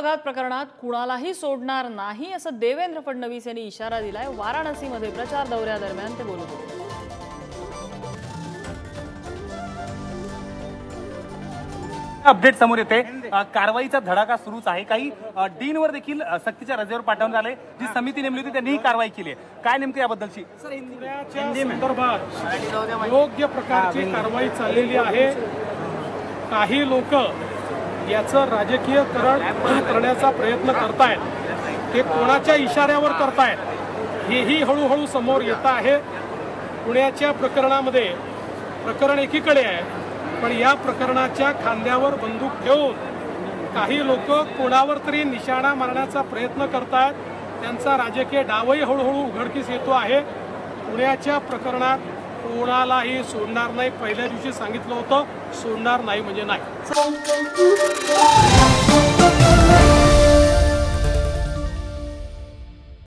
अपघात प्रकरणात कुणालाही सोडणार नाही असं देवेंद्र फडणवीस यांनी इशारा दिलाय। वाराणसीमध्ये प्रचार दौऱ्यादरम्यान ते बोलत होते। अपडेट समोर येते, कारवाईचा धडाका सुरूच आहे। काही डीनवर देखील सक्तीच्या रजेवर पाठवण्यात आले। जी समिती नेमली होती त्यांनी ही कारवाई केली आहे। काय नेमकं याबद्दलची संदर्भात योग्य प्रकारची कारवाई चाललेली आहे। काही लोक याचं राजकीयकरण करण्याचा प्रयत्न करतायत, ते कोणाच्या इशाऱ्यावर करतायत हेही हळूहळू समोर येत आहे। पुण्याच्या प्रकरणामध्ये प्रकरण एकीकडे आहे, पण या प्रकरणाच्या खांद्यावर बंदूक ठेवून काही लोक कोणावर तरी निशाणा मारण्याचा प्रयत्न करतायत। त्यांचा राजकीय डावही हळूहळू उघडकीस येतो आहे। पुण्याच्या प्रकरणात कोणालाही सोडणार नाही। पहिल्या दिवशी सांगितलं होतं, सोडणार नाही म्हणजे नाही।